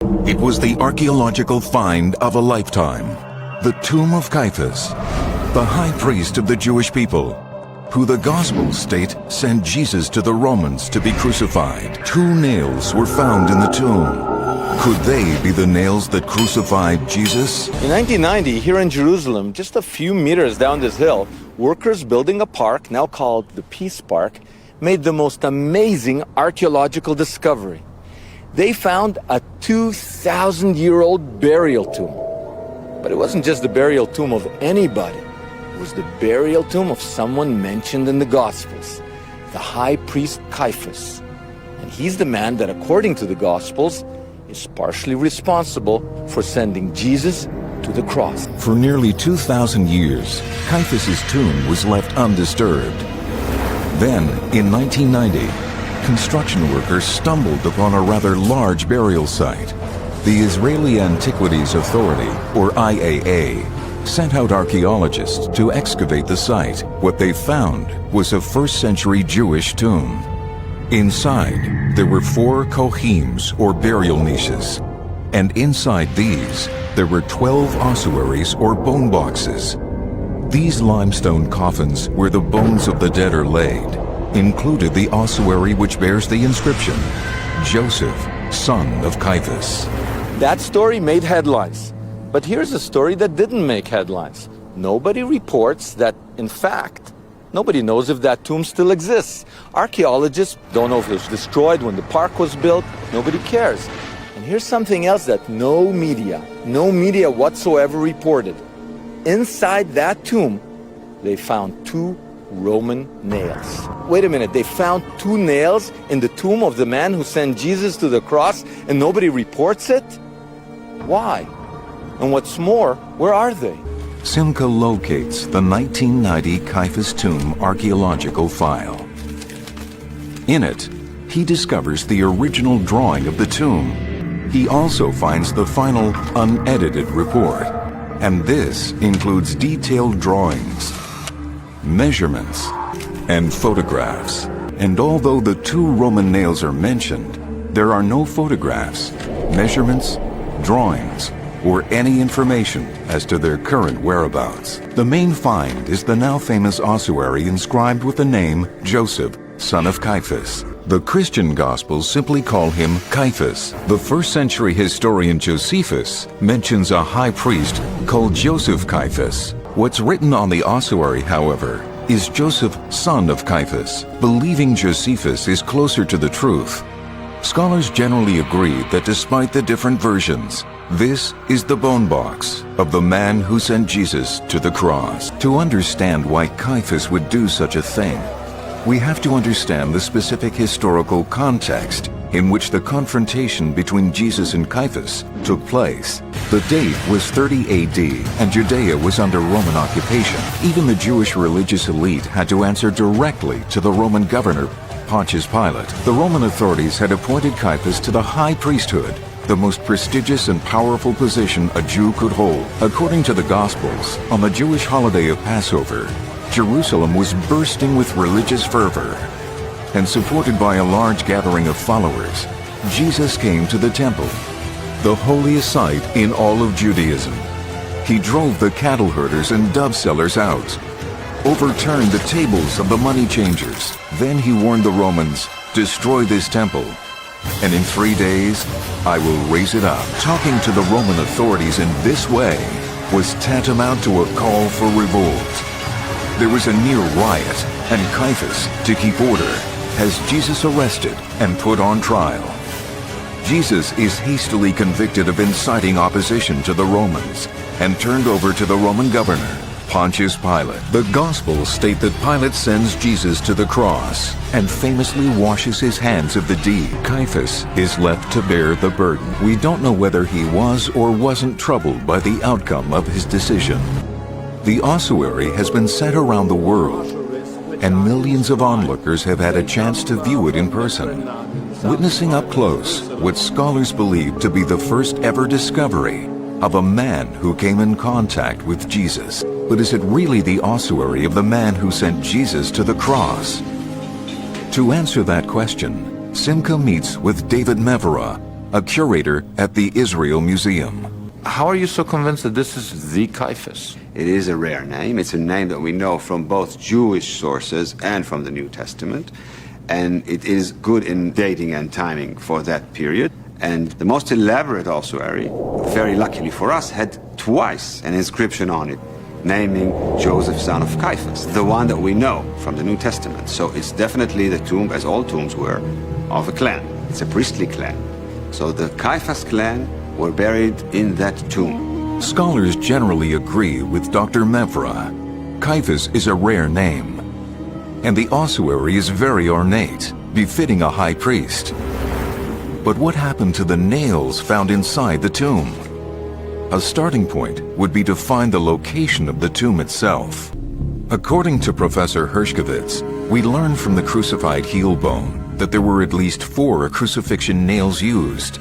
It was the archaeological find of a lifetime. The Tomb of Caiaphas, the high priest of the Jewish people, who the Gospels state sent Jesus to the Romans to be crucified. 2 nails were found in the tomb. Could they be the nails that crucified Jesus? In 1990, here in Jerusalem, just a few meters down this hill, workers building a park, now called the Peace Park, made the most amazing archaeological discovery. They found a 2,000-year-old burial tomb. But it wasn't just the burial tomb of anybody. It was the burial tomb of someone mentioned in the Gospels, the high priest Caiaphas. And he's the man that, according to the Gospels, is partially responsible for sending Jesus to the cross. For nearly 2,000 years, Caiaphas's tomb was left undisturbed. Then, in 1990, construction workers stumbled upon a rather large burial site. The Israeli Antiquities Authority, or IAA, sent out archaeologists to excavate the site. What they found was a 1st-century Jewish tomb. Inside, there were 4 kohims, or burial niches. And inside these, there were 12 ossuaries, or bone boxes. These limestone coffins, where the bones of the dead are laid, included the ossuary which bears the inscription, Joseph, son of Caiaphas. That story made headlines. But here's a story that didn't make headlines. Nobody reports that, in fact, nobody knows if that tomb still exists. Archaeologists don't know if it was destroyed when the park was built. Nobody cares. And here's something else that no media whatsoever reported. Inside that tomb, they found 2 Roman nails. Wait a minute, they found 2 nails in the tomb of the man who sent Jesus to the cross and nobody reports it? Why? And what's more, where are they? Simca locates the 1990 Caiaphas tomb archaeological file. In it, he discovers the original drawing of the tomb. He also finds the final unedited report. And this includes detailed drawings, measurements, and photographs. And although the 2 Roman nails are mentioned, there are no photographs, measurements, drawings, or any information as to their current whereabouts. The main find is the now famous ossuary inscribed with the name Joseph, son of Caiaphas. The Christian Gospels simply call him Caiaphas. The 1st-century historian Josephus mentions a high priest called Joseph Caiaphas. What's written on the ossuary, however, is Joseph, son of Caiaphas. Believing Josephus is closer to the truth. Scholars generally agree that despite the different versions, this is the bone box of the man who sent Jesus to the cross. To understand why Caiaphas would do such a thing, we have to understand the specific historical context in which the confrontation between Jesus and Caiaphas took place. The date was 30 AD, and Judea was under Roman occupation. Even the Jewish religious elite had to answer directly to the Roman governor, Pontius Pilate. The Roman authorities had appointed Caiaphas to the high priesthood, the most prestigious and powerful position a Jew could hold. According to the Gospels, on the Jewish holiday of Passover, Jerusalem was bursting with religious fervor. And supported by a large gathering of followers, Jesus came to the temple, the holiest site in all of Judaism. He drove the cattle herders and dove sellers out, overturned the tables of the money changers. Then he warned the Romans, "Destroy this temple, and in 3 days I will raise it up." Talking to the Roman authorities in this way was tantamount to a call for revolt. There was a near riot, and Caiaphas, to keep order, has Jesus arrested and put on trial. Jesus is hastily convicted of inciting opposition to the Romans and turned over to the Roman governor, Pontius Pilate. The Gospels state that Pilate sends Jesus to the cross and famously washes his hands of the deed. Caiaphas is left to bear the burden. We don't know whether he was or wasn't troubled by the outcome of his decision. The ossuary has been sent around the world, and millions of onlookers have had a chance to view it in person, witnessing up close what scholars believe to be the first ever discovery of a man who came in contact with Jesus. But is it really the ossuary of the man who sent Jesus to the cross? To answer that question, Simca meets with David Mevera, a curator at the Israel Museum. How are you so convinced that this is the Caiaphas? It is a rare name. It's a name that we know from both Jewish sources and from the New Testament. And it is good in dating and timing for that period. And the most elaborate ossuary, very luckily for us, had twice an inscription on it, naming Joseph, son of Caiaphas, the one that we know from the New Testament. So it's definitely the tomb, as all tombs were, of a clan. It's a priestly clan. So the Caiaphas clan were buried in that tomb. Scholars generally agree with Dr. Mevra. Caiaphas is a rare name, and the ossuary is very ornate, befitting a high priest. But what happened to the nails found inside the tomb? A starting point would be to find the location of the tomb itself. According to Professor Hershkovitz, we learned from the crucified heel bone that there were at least 4 crucifixion nails used,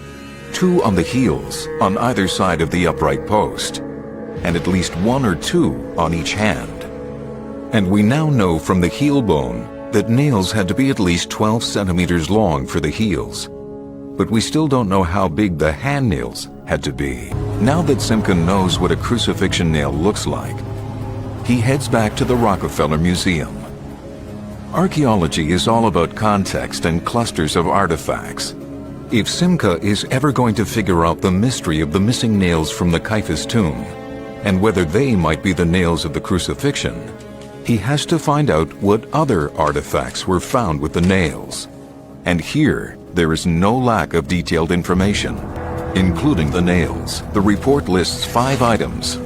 2 on the heels on either side of the upright post, and at least 1 or 2 on each hand. And we now know from the heel bone that nails had to be at least 12 centimeters long for the heels. But we still don't know how big the hand nails had to be. Now that Simca knows what a crucifixion nail looks like, he heads back to the Rockefeller Museum. Archaeology is all about context and clusters of artifacts. If Simca is ever going to figure out the mystery of the missing nails from the Caiaphas tomb, and whether they might be the nails of the crucifixion, he has to find out what other artifacts were found with the nails. And here, there is no lack of detailed information, including the nails. The report lists 5 items.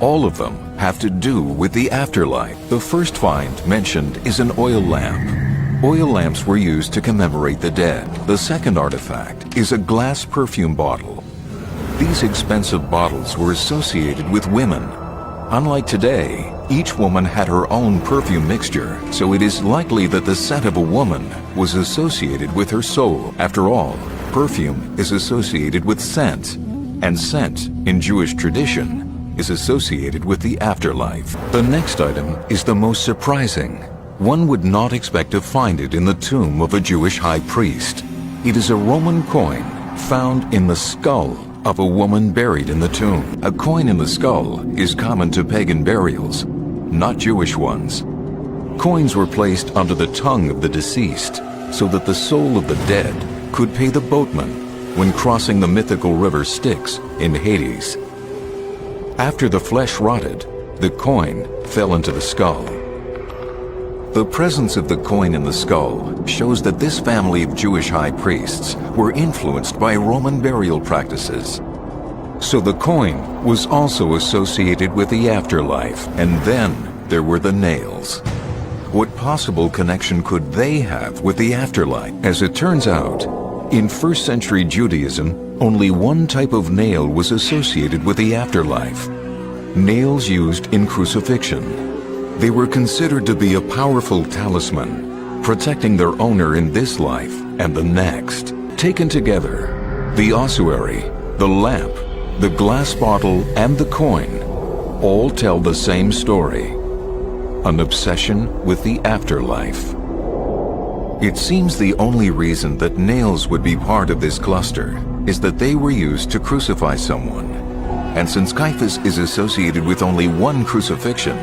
All of them have to do with the afterlife. The first find mentioned is an oil lamp. Oil lamps were used to commemorate the dead. The second artifact is a glass perfume bottle. These expensive bottles were associated with women. Unlike today, each woman had her own perfume mixture, so it is likely that the scent of a woman was associated with her soul. After all, perfume is associated with scent, and scent, in Jewish tradition, is associated with the afterlife. The next item is the most surprising. One would not expect to find it in the tomb of a Jewish high priest. It is a Roman coin found in the skull of a woman buried in the tomb. A coin in the skull is common to pagan burials, not Jewish ones. Coins were placed under the tongue of the deceased so that the soul of the dead could pay the boatman when crossing the mythical river Styx in Hades. After the flesh rotted, the coin fell into the skull. The presence of the coin in the skull shows that this family of Jewish high priests were influenced by Roman burial practices. So the coin was also associated with the afterlife, and then there were the nails. What possible connection could they have with the afterlife? As it turns out, in first century Judaism, only one type of nail was associated with the afterlife: nails used in crucifixion. They were considered to be a powerful talisman, protecting their owner in this life and the next. Taken together, the ossuary, the lamp, the glass bottle, and the coin all tell the same story: an obsession with the afterlife. It seems the only reason that nails would be part of this cluster is that they were used to crucify someone. And since Caiaphas is associated with only one crucifixion,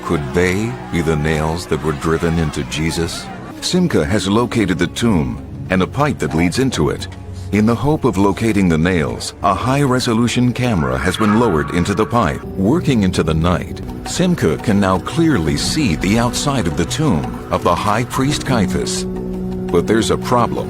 could they be the nails that were driven into Jesus? Simca has located the tomb and a pipe that leads into it. In the hope of locating the nails, a high-resolution camera has been lowered into the pipe. Working into the night, Simca can now clearly see the outside of the tomb of the high priest Caiaphas. But there's a problem.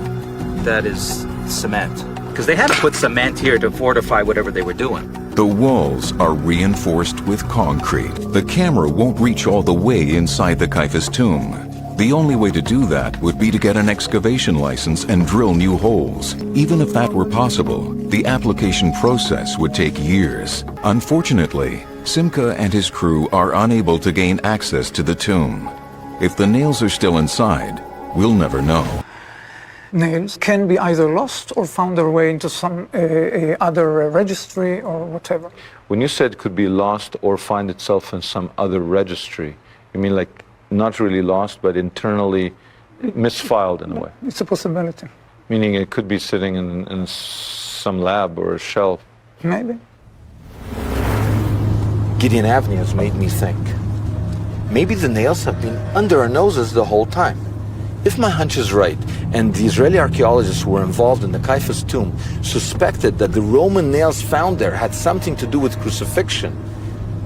That is cement. Because they had to put cement here to fortify whatever they were doing. The walls are reinforced with concrete. The camera won't reach all the way inside the Caiaphas tomb. The only way to do that would be to get an excavation license and drill new holes. Even if that were possible, the application process would take years. Unfortunately, Simca and his crew are unable to gain access to the tomb. If the nails are still inside, we'll never know. Nails can be either lost or found their way into some other registry or whatever. When you said could be lost or find itself in some other registry, you mean like not really lost, but internally misfiled in a way? It's a possibility. Meaning it could be sitting in some lab or a shelf. Maybe. Gideon Avni has made me think. Maybe the nails have been under our noses the whole time. If my hunch is right, and the Israeli archaeologists who were involved in the Caiaphas tomb suspected that the Roman nails found there had something to do with crucifixion,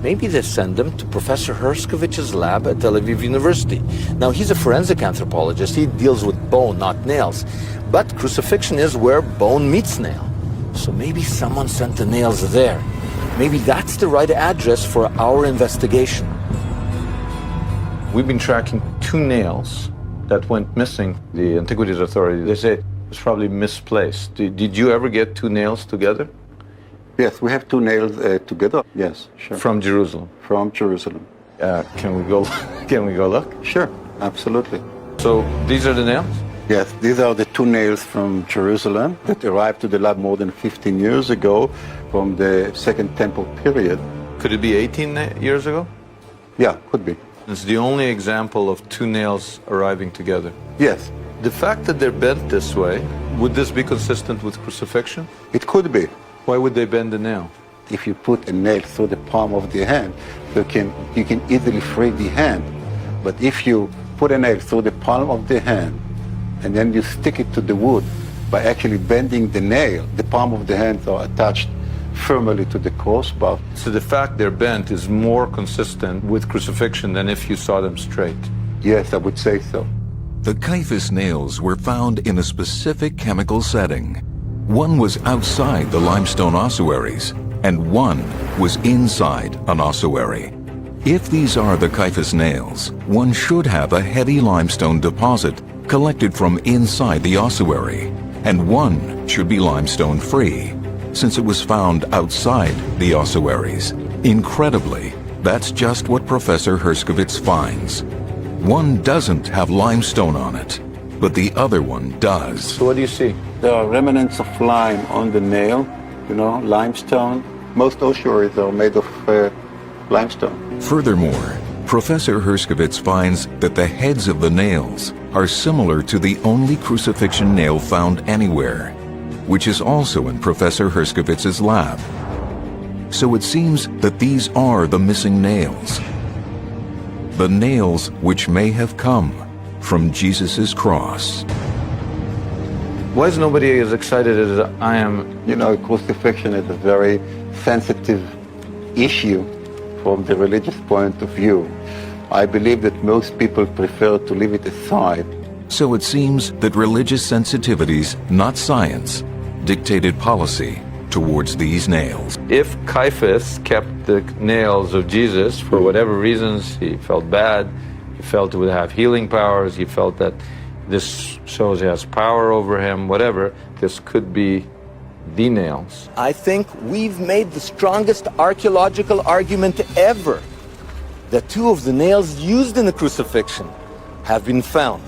maybe they send them to Professor Herskovic's lab at Tel Aviv University. Now, he's a forensic anthropologist. He deals with bone, not nails. But crucifixion is where bone meets nail. So maybe someone sent the nails there. Maybe that's the right address for our investigation. We've been tracking 2 nails that went missing. The Antiquities Authority, they say it's probably misplaced. Did you ever get 2 nails together? Yes, we have 2 nails together. Yes, sure. From Jerusalem? From Jerusalem. Can we go look? Sure, absolutely. So these are the nails? Yes, these are the 2 nails from Jerusalem that arrived to the lab more than 15 years ago from the Second Temple period. Could it be 18 years ago? Yeah, could be. It's the only example of 2 nails arriving together. Yes. The fact that they're bent this way, would this be consistent with crucifixion? It could be. Why would they bend the nail? If you put a nail through the palm of the hand, you can easily free the hand. But if you put a nail through the palm of the hand and then you stick it to the wood by actually bending the nail, the palm of the hand are attached firmly to the crossbar. So the fact they're bent is more consistent with crucifixion than if you saw them straight? Yes, I would say so. The Caiaphas nails were found in a specific chemical setting. One was outside the limestone ossuaries, and one was inside an ossuary. If these are the Caiaphas nails, one should have a heavy limestone deposit collected from inside the ossuary, and one should be limestone-free, since it was found outside the ossuaries. Incredibly, that's just what Professor Herskovits finds. One doesn't have limestone on it, but the other one does. So what do you see? There are remnants of lime on the nail, limestone. Most ossuaries are made of limestone. Furthermore, Professor Herskovits finds that the heads of the nails are similar to the only crucifixion nail found anywhere, which is also in Professor Herskovits' lab. So it seems that these are the missing nails. The nails which may have come from Jesus' cross. Why is nobody as excited as I am? Crucifixion is a very sensitive issue from the religious point of view. I believe that most people prefer to leave it aside. So it seems that religious sensitivities, not science, dictated policy towards these nails. If Caiaphas kept the nails of Jesus for whatever reasons, he felt bad, he felt it would have healing powers, he felt that this shows he has power over him, whatever, this could be the nails. I think we've made the strongest archaeological argument ever that 2 of the nails used in the crucifixion have been found.